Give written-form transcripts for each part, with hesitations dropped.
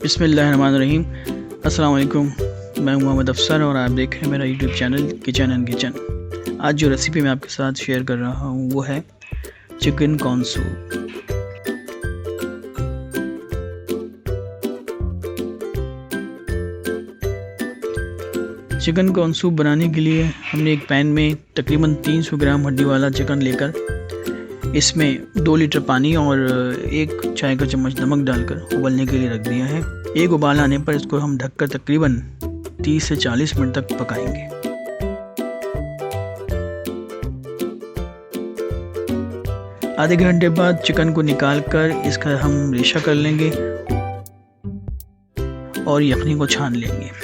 बिस्मिल्लाहिर्रहमानिर्रहीम। अस्सलाम वालेकुम। मैं मोहम्मद अफसर और आप देख रहे हैं मेरा YouTube channel kitchen and kitchen. आज जो रेसिपी मैं आपके साथ शेयर कर रहा हूँ वो है chicken corn soup. Chicken corn soup बनाने के लिए हमने एक पैन में तकरीबन 300 ग्राम हड्डी वाला चिकन लेकर इसमें 2 लीटर पानी और 1 चाय का चम्मच नमक डालकर उबलने के लिए रख दिया है। एक उबाल आने पर इसको हम ढककर तकरीबन 30 से 40 मिनट तक पकाएंगे। आधे घंटे बाद चिकन को निकालकर इसका हम रेशा कर लेंगे और यखनी को छान लेंगे।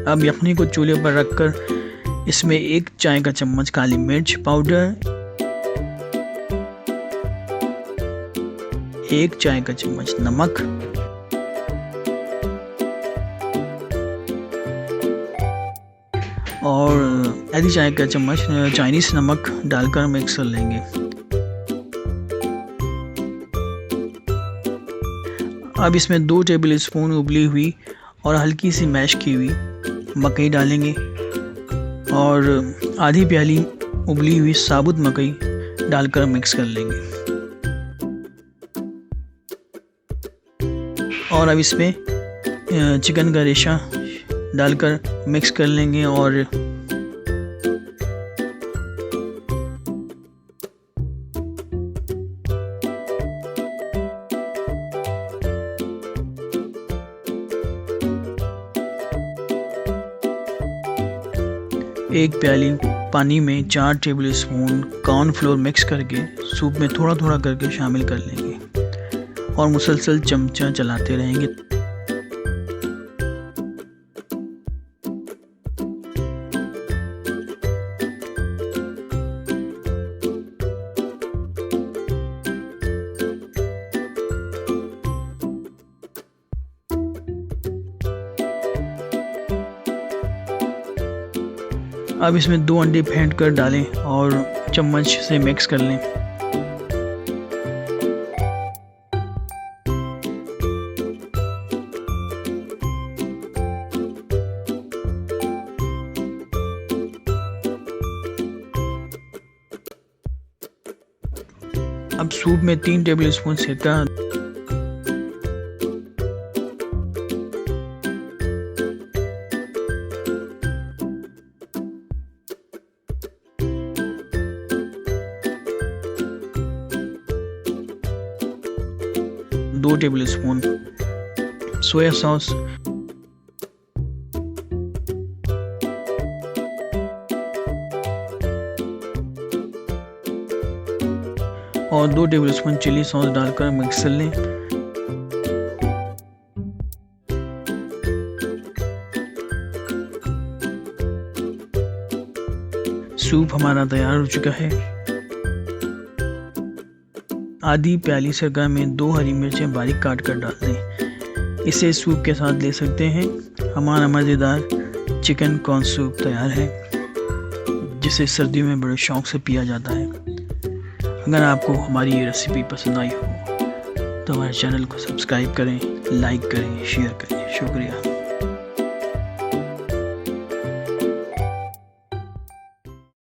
अब यखनी को चूल्हे पर रखकर इसमें 1 चाय का चम्मच काली मिर्च पाउडर, 1 चाय का चम्मच नमक और आधी चाय का चम्मच चाइनीज नमक डालकर मिक्स कर लेंगे। अब इसमें 2 टेबल स्पून उबली हुई और हल्की सी मैश की हुई मकई डालेंगे और आधी प्याली उबली हुई साबुत मकई डालकर मिक्स कर लेंगे। और अब इसमें चिकन का रेशा डालकर मिक्स कर लेंगे और एक प्याली पानी में 4 टेबल स्पून कॉर्नफ्लोर मिक्स करके सूप में थोड़ा थोड़ा करके शामिल कर लेंगे और मुसलसल चमचा चलाते रहेंगे। अब इसमें 2 अंडे फेंट कर डालें और चम्मच से मिक्स कर लें। अब सूप में 3 टेबल स्पून सिरका, दो टेबल स्पून सोया सॉस और 2 टेबल स्पून चिली सॉस डालकर मिक्स कर लें। सूप हमारा तैयार हो चुका है। आधी प्याली सिरका में 2 हरी मिर्चें बारीक काट कर डाल दें। इसे सूप के साथ ले सकते हैं। हमारा मज़ेदार चिकन कॉर्न सूप तैयार है, जिसे सर्दियों में बड़े शौक़ से पिया जाता है। अगर आपको हमारी ये रेसिपी पसंद आई हो तो हमारे चैनल को सब्सक्राइब करें, लाइक करें, शेयर करें। शुक्रिया।